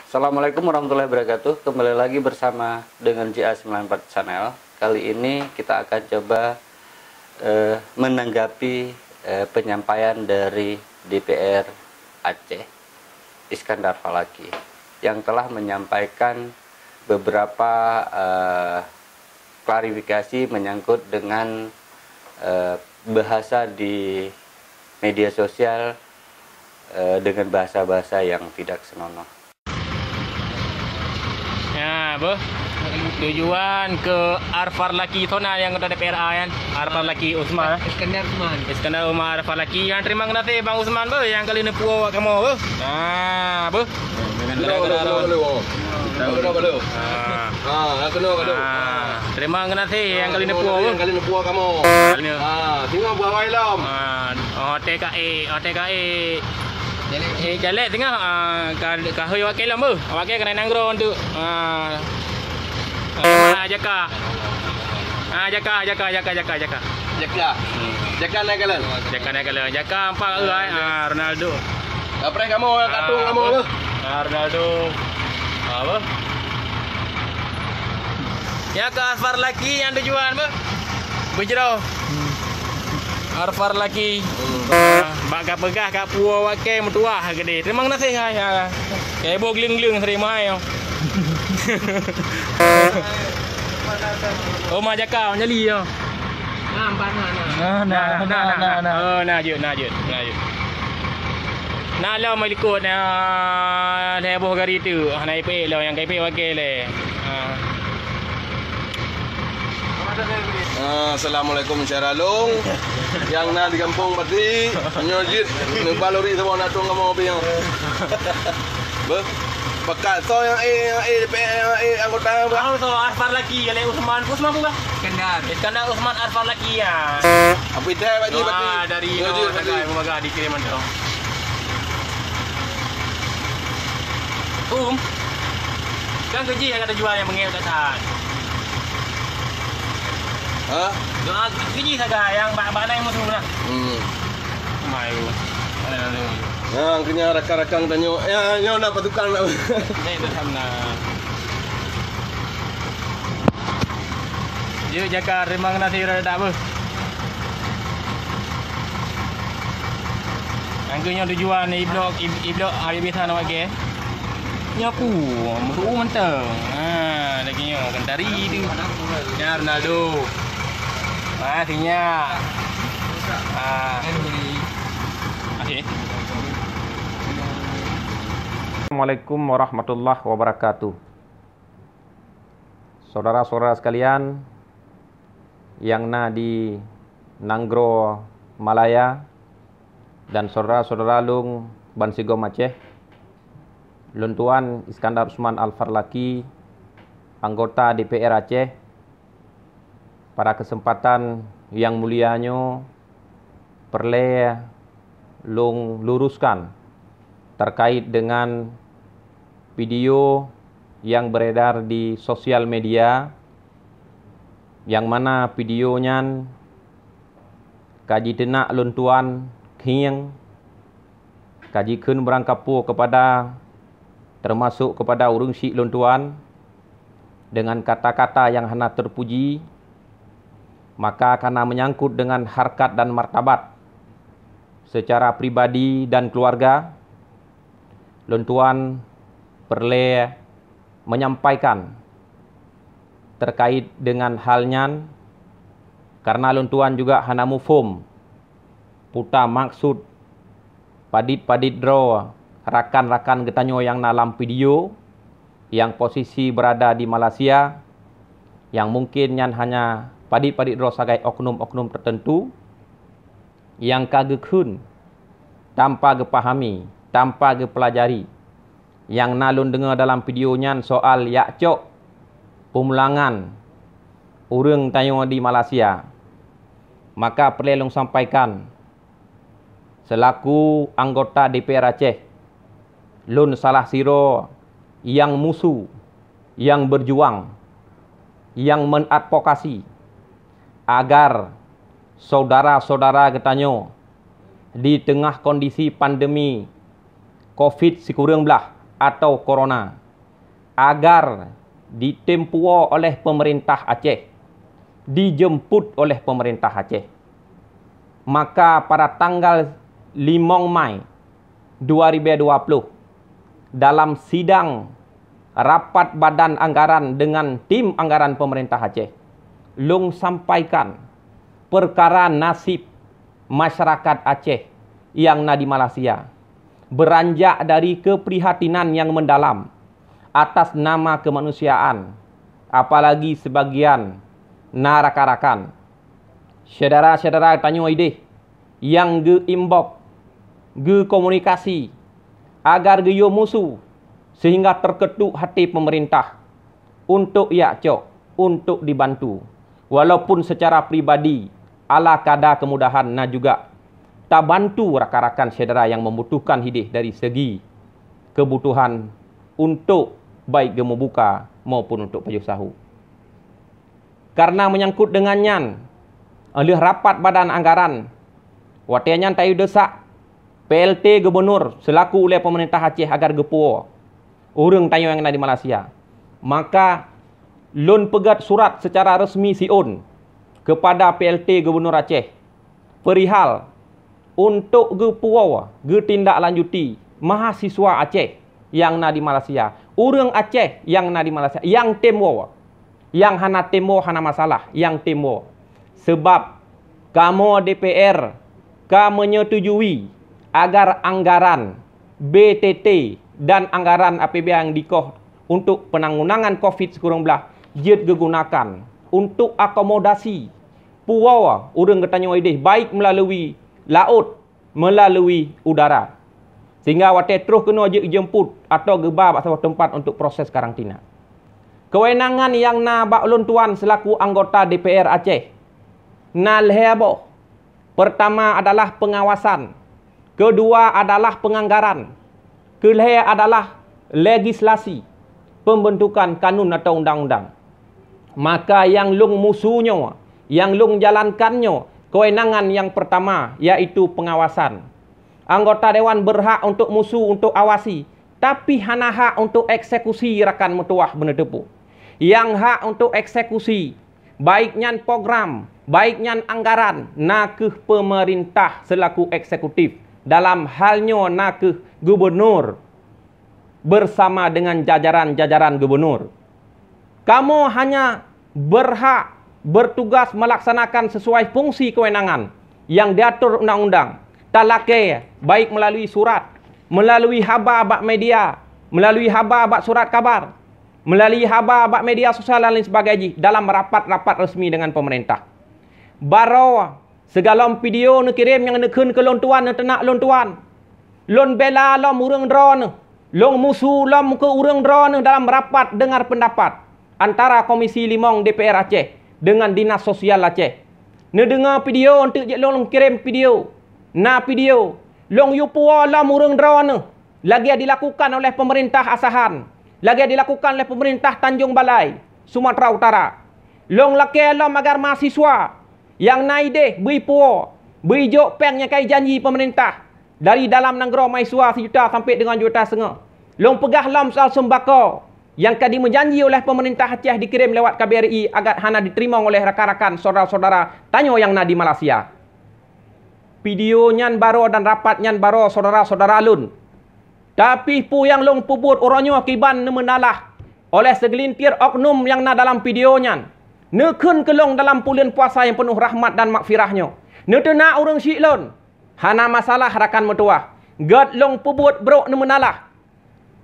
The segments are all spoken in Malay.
Assalamualaikum warahmatullahi wabarakatuh. Kembali lagi bersama dengan JA94 Channel. Kali ini kita akan coba menanggapi penyampaian dari DPR Aceh Iskandar Falaki yang telah menyampaikan beberapa klarifikasi menyangkut dengan bahasa di media sosial dengan bahasa-bahasa yang tidak senonoh. Ya, tujuan ke Arfar Laki Tona yang kata DPRA kan. Arfar Laki Usman. Iskandar Umar Arfar Laki. Yang terima kasih Bang Usman yang kali ini puas kamu Nah, terima kasih yang kali ini puas kamu. Tengok buat wailam. TKE. Jalan tengah kahoi wakil lah wakil kena nanggro untuk jaka naik jalan. Jaka empat Ronaldo Apa kamu katung kamu apa? Ronaldo apa ya ke Arfar Laki yang tujuan berjerau Arfar Laki bak pegah kat puau wakil metuah gede. Terima kasih ya. Kayak ibu geling-geling terima ya. Oh mak jaka nyali ya. Najut. Nah lah mai ikut heboh gari tu. Naik pe lah yang kai pe wakil le. Assalamualaikum Syaralung. Yang nak di kampung Pati nyojit balori semua nak tong kamu apa yang pekat so yang anggota Bang so Arfar Laki oleh Usman bukan? Iskandar Usman Arfar Laki ya. Apa itu Pati dari Moga dikirim tu. Kan kerja yang kata jual yang mengel kat saat. Doa kerja saja yang bak naik musuh lah. Mayu. Yang kena rakan-rakan tanya, ya nak patukan nak. Itu sama. Dia jaga terima kasih rada apa. Angkanya tujuan iblok hari biasa nak pakai. Nyapu, musuh mentang. Laginya kentari tu. Ya Ronaldo. Artinya Assalamualaikum warahmatullahi wabarakatuh. Saudara-saudara sekalian yang di Nanggro Malaya dan saudara-saudara lung Bansigom Aceh, Luntuan Iskandar Usman Arfar Laki, anggota DPR Aceh. Pada kesempatan yang mulianya perlu luruskan terkait dengan video yang beredar di sosial media, yang mana videonya kaji tenak luntuan kieng kaji kun berangkapu kepada termasuk kepada urung syik luntuan dengan kata-kata yang hana terpuji, maka karena menyangkut dengan harkat dan martabat secara pribadi dan keluarga, luntuan perlu menyampaikan terkait dengan halnya, karena luntuan juga hana mufum puta maksud padit draw rakan-rakan getanyo yang dalam video yang posisi berada di Malaysia, yang mungkin yang hanya padit draw sebagai oknum-oknum tertentu yang kagekun tanpa gepahami, tanpa gepelajari, yang nalun dengar dalam videonya soal yakcok pemulangan urang tayo di Malaysia, maka perlu sampaikan selaku anggota DPR Aceh, lun salah siro yang musuh, yang berjuang, yang menadvokasi agar saudara-saudara getanyo di tengah kondisi pandemi COVID-19 atau corona agar ditempuo oleh pemerintah Aceh, dijemput oleh pemerintah Aceh. Maka pada tanggal 5 Mai 2020 dalam sidang rapat badan anggaran dengan tim anggaran pemerintah Aceh, Long sampaikan perkara nasib masyarakat Aceh yang ada di Malaysia beranjak dari keprihatinan yang mendalam atas nama kemanusiaan, apalagi sebagian rakan-rakan saudara-saudara tanya ide yang ge imbok ge komunikasi agar ge yo musuh sehingga terketuk hati pemerintah untuk untuk dibantu walaupun secara pribadi ala kadar kemudahan juga tak bantu rakan-rakan saudara yang membutuhkan hidih dari segi kebutuhan untuk baik ge membuka maupun untuk pejusahu. Karena menyangkut dengannya oleh rapat badan anggaran, watiannya tayu desak PLT Gubernur selaku oleh pemerintah Aceh agar gepuo urang tayo yang ada di Malaysia. Maka Lun pegat surat secara resmi siun kepada PLT Gubernur Aceh perihal untuk gepuo tindak lanjuti mahasiswa Aceh yang ada di Malaysia, urang Aceh yang ada di Malaysia, yang temo, yang hana temo hana masalah, yang temo. Sebab kamu DPR kamu menyetujui agar anggaran BTT dan anggaran APBN yang dikoh untuk penanggulangan COVID-19 jid digunakan untuk akomodasi puawa urang ketanya ideh baik melalui laut, melalui udara. Sehingga wate terus kena jemput atau gebab atau tempat untuk proses karantina. Kewenangan yang na baklun tuan selaku anggota DPR Aceh nalhebo. Pertama adalah pengawasan, kedua adalah penganggaran, kelih adalah legislasi, pembentukan kanun atau undang-undang. Maka yang lung musuhnya, yang lung jalankannya, kewenangan yang pertama yaitu pengawasan. Anggota dewan berhak untuk musuh untuk awasi, tapi hana hak untuk eksekusi rakan metuah benedepu. Yang hak untuk eksekusi baiknya program, baiknya anggaran nakeh pemerintah selaku eksekutif, dalam halnya nakeh gubernur bersama dengan jajaran-jajaran gubernur. Kamu hanya berhak bertugas melaksanakan sesuai fungsi kewenangan yang diatur undang-undang. Talake baik melalui surat, melalui haba bak media, melalui haba bak surat kabar, melalui haba bak media sosial dan lain sebagainya dalam rapat-rapat resmi dengan pemerintah. Baro segala video nak kirim yang nak kun ke lon tuan nak tenak lon tuan. Lon bela lom urang drone, lon musuh lom ke urang drone dalam rapat dengar pendapat antara Komisi 5 DPR Aceh dengan Dinas Sosial Aceh. Ne dengar video untuk je lon kirim video. Na video long yupuo lam urang drone lagi dilakukan oleh pemerintah asahan, lagi dilakukan oleh pemerintah Tanjung Balai, Sumatera Utara. Long laki lam agar mahasiswa yang naide bui puo, bui jok pengnya kai janji pemerintah dari dalam nanggro mahasiswa 1 juta sampai dengan 1,5 juta. Long pegah lam soal sembako yang kadi menjanji oleh pemerintah Aceh dikirim lewat KBRI agar hana diterima oleh rakan-rakan saudara-saudara tanyo yang na di Malaysia. Video nyan baro dan rapat nyan baro saudara-saudara lun. Tapi pu yang long pubut oronyo akiban menalah oleh segelintir oknum yang na dalam video nyan. Nekun kelong dalam bulan puasa yang penuh rahmat dan makfirahnya. Netena orang syik lun. Hana masalah rakan metua. God long pubut bro menalah.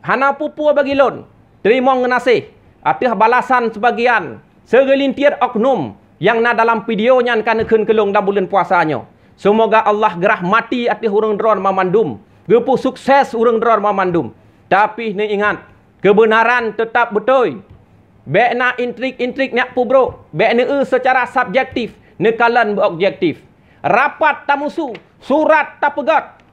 Hana pupu bagi lun. Terima ngenasih atas balasan sebagian segelintir oknum yang na dalam video nyan kan nekun kelong dalam bulan puasanya. Semoga Allah gerah mati atas urang drone mamandum. Gepu sukses urang drone mamandum. Tapi ni ingat, kebenaran tetap betul. Bekna intrik-intrik nak pu bro. Bekna secara subjektif, nekalan berobjektif. Rapat tak musuh, surat tak pegat.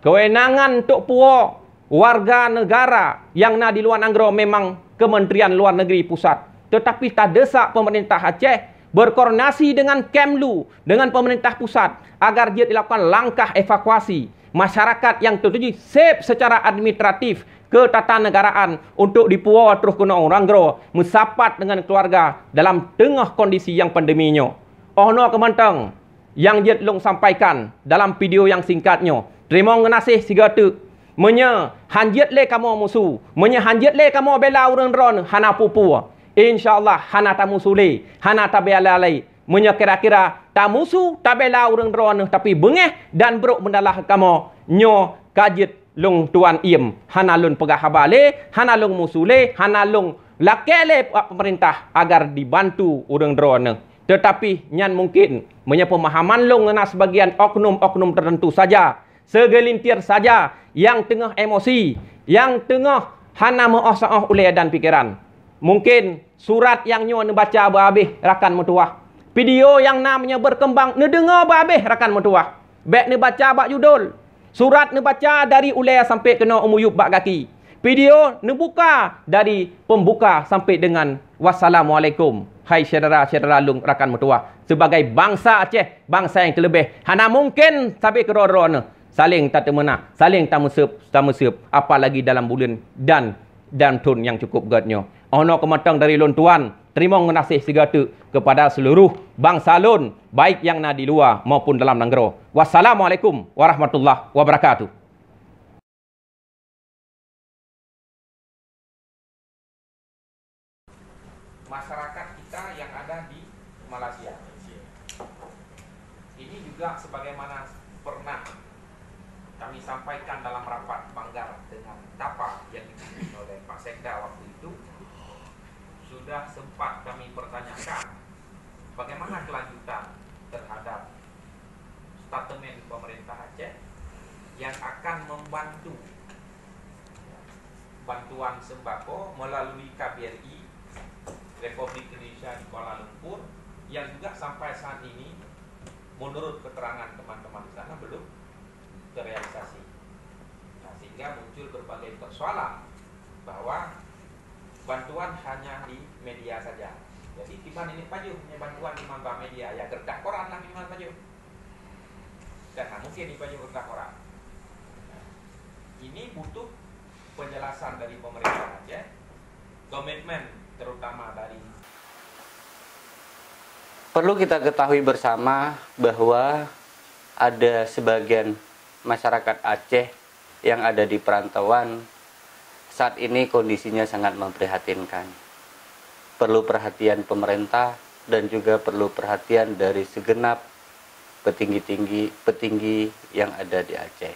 Kewenangan untuk puo warga negara yang na di luar negara memang Kementerian Luar Negeri Pusat. Tetapi tak desak pemerintah Aceh berkoordinasi dengan Kemlu, dengan pemerintah pusat agar dia dilakukan langkah evakuasi, masyarakat yang tertuju sip secara administratif ketatanegaraan untuk dipuar terus kena orang gero mensapat dengan keluarga dalam tengah kondisi yang pandeminya. Ono kemantang yang Jet Long sampaikan dalam video yang singkatnya. Terima kasih sigatu. Menya hanjit le kamu musuh, menya hanjit le kamu bela orang ron hana pupu. InsyaAllah hana ta musuh le, hana ta bela le. Menya kira-kira ta musuh ta bela orang ron tapi bengeh dan beruk mendalah kamu nyo kajit long tuan iem hana lun pegah habale hana long musule hana long lakele pemerintah agar dibantu urang drone tetapi nyan mungkin menya pemahaman long ngena sebagian oknum-oknum tertentu saja segelintir saja yang tengah emosi yang tengah hana meoh-oh uleh dan pikiran mungkin surat yang nyo baca babeh rakan metuah video yang namanya berkembang nedengar babeh rakan metuah bek ne baca bak judul surat ne baca dari ulaya sampai kena umuyub bak kaki. Video ne buka dari pembuka sampai dengan wassalamualaikum. Hai saudara-saudara lung rakan mertua. Sebagai bangsa Aceh, bangsa yang terlebih. Hana mungkin sampai ke roro ne. Saling tak temena, saling tak mesep, apalagi dalam bulan dan tun yang cukup gadnya. Ono kematang dari lun tuan. Terima kasih segatu kepada seluruh bangsa lun, baik yang na di luar maupun dalam negara. Wassalamualaikum warahmatullahi wabarakatuh. Masyarakat kita yang ada di Malaysia. Ini juga sebagaimana pernah kami sampaikan dalam rapat Banggar dengan TAPA yang dipimpin oleh Pak Sekda waktu itu. Sudah sempat kami pertanyakan bagaimana kelanjutan terhadap statement pemerintah Aceh yang akan membantu bantuan sembako melalui KBRI Republik Indonesia di Kuala Lumpur yang juga sampai saat ini menurut keterangan teman-teman di sana belum terrealisasi. Nah, sehingga muncul berbagai persoalan bahwa bantuan hanya di media saja. Jadi tiban ini paju punya bantuan di mamba media ya gerdak koran lah minimal paju. Dan mungkin di paju gerdak koran. Nah, ini butuh penjelasan dari pemerintah Aceh, komitmen terutama dari. Perlu kita ketahui bersama bahwa ada sebagian masyarakat Aceh yang ada di perantauan saat ini kondisinya sangat memprihatinkan. Perlu perhatian pemerintah dan juga perlu perhatian dari segenap petinggi yang ada di Aceh.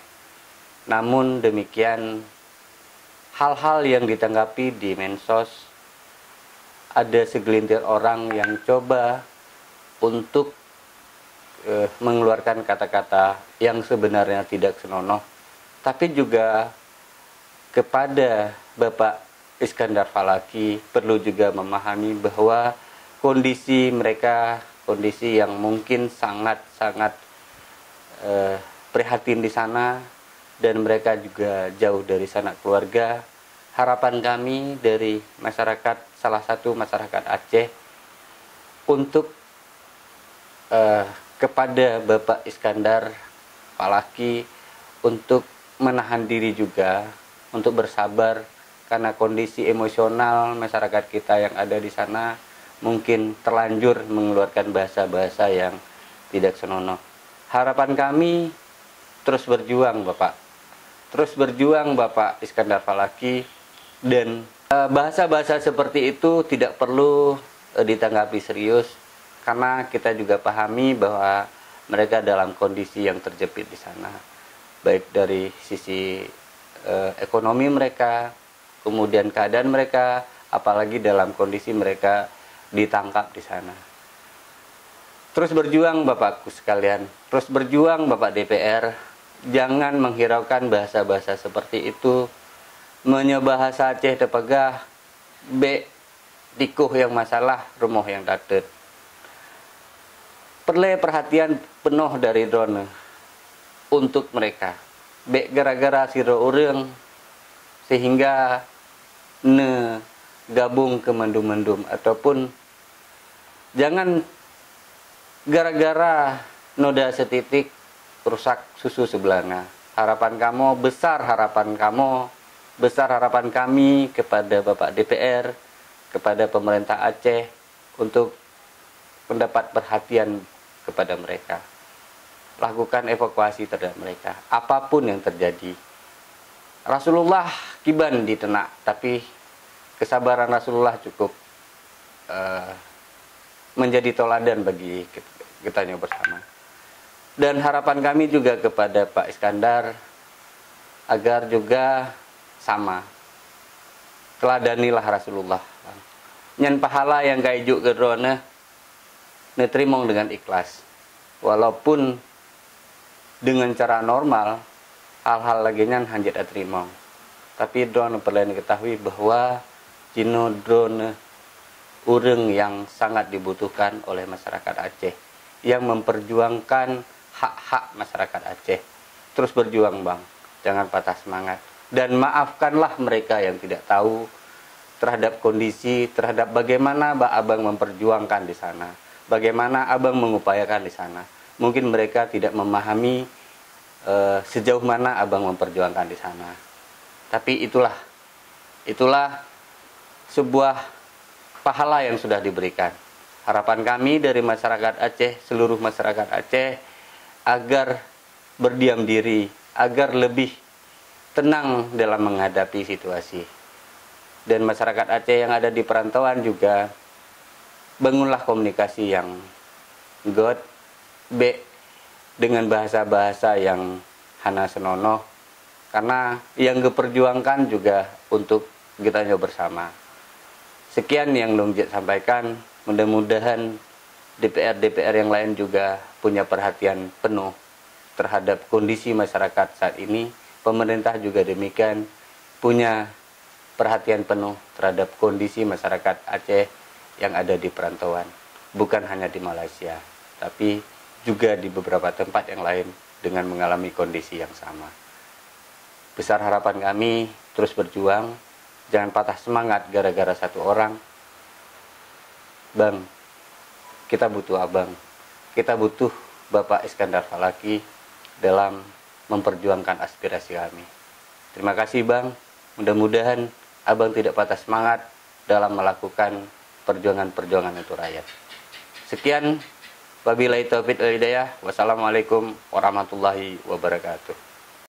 Namun demikian, hal-hal yang ditanggapi di Mensos, ada segelintir orang yang coba untuk mengeluarkan kata-kata yang sebenarnya tidak senonoh, tapi juga kepada Bapak Iskandar Falaki perlu juga memahami bahwa kondisi mereka, kondisi yang mungkin sangat-sangat prihatin di sana, dan mereka juga jauh dari sanak keluarga. Harapan kami dari masyarakat, salah satu masyarakat Aceh, untuk kepada Bapak Iskandar Falaki untuk menahan diri juga, untuk bersabar, karena kondisi emosional masyarakat kita yang ada di sana mungkin terlanjur mengeluarkan bahasa-bahasa yang tidak senonoh. Harapan kami terus berjuang Bapak, terus berjuang Bapak Iskandar Falaki, dan bahasa-bahasa seperti itu tidak perlu ditanggapi serius, karena kita juga pahami bahwa mereka dalam kondisi yang terjepit di sana, baik dari sisi ekonomi mereka, kemudian keadaan mereka, apalagi dalam kondisi mereka ditangkap di sana. Terus berjuang Bapakku sekalian, terus berjuang Bapak DPR, jangan menghiraukan bahasa-bahasa seperti itu. Menyebahasa Aceh tepegah, be tikuh yang masalah, rumah yang datet. Perlu perhatian penuh dari drone untuk mereka. Bek gara-gara siro urang sehingga ne gabung ke mendum-mendum, ataupun jangan gara-gara noda setitik rusak susu sebelanga. harapan kamu, besar harapan kamu, besar harapan kami kepada Bapak DPR, kepada pemerintah Aceh untuk mendapat perhatian kepada mereka. Lakukan evakuasi terhadap mereka, apapun yang terjadi. Rasulullah kiban di tenak, tapi kesabaran Rasulullah cukup menjadi toladan bagi kita bersama. Dan harapan kami juga kepada Pak Iskandar agar juga sama, teladanilah Rasulullah. Nyan pahala yang kaijuk ke drone neterimong dengan ikhlas, walaupun dengan cara normal hal-hal lagi nyan hanjat aterimong. Tapi drone perlu diketahui bahwa jino drone ureng yang sangat dibutuhkan oleh masyarakat Aceh, yang memperjuangkan hak-hak masyarakat Aceh. Terus berjuang bang, jangan patah semangat. Dan maafkanlah mereka yang tidak tahu terhadap kondisi, terhadap bagaimana abang memperjuangkan di sana, bagaimana abang mengupayakan di sana. Mungkin mereka tidak memahami sejauh mana abang memperjuangkan di sana. Tapi itulah sebuah pahala yang sudah diberikan. Harapan kami dari masyarakat Aceh, seluruh masyarakat Aceh, agar berdiam diri, agar lebih tenang dalam menghadapi situasi. Dan masyarakat Aceh yang ada di perantauan juga, bangunlah komunikasi yang good, dengan bahasa-bahasa yang hana senonoh, karena yang diperjuangkan juga untuk kita bersama. Sekian yang Longjit sampaikan, mudah-mudahan DPR yang lain juga punya perhatian penuh terhadap kondisi masyarakat saat ini. Pemerintah juga demikian punya perhatian penuh terhadap kondisi masyarakat Aceh yang ada di perantauan. Bukan hanya di Malaysia, tapi juga di beberapa tempat yang lain dengan mengalami kondisi yang sama. Besar harapan kami terus berjuang, jangan patah semangat gara-gara satu orang. Bang, kita butuh abang, kita butuh Bapak Iskandar Falaki dalam memperjuangkan aspirasi kami. Terima kasih bang, mudah-mudahan abang tidak patah semangat dalam melakukan perjuangan-perjuangan untuk rakyat. Sekian, wabillahi taufiq wal hidayah, wassalamualaikum warahmatullahi wabarakatuh.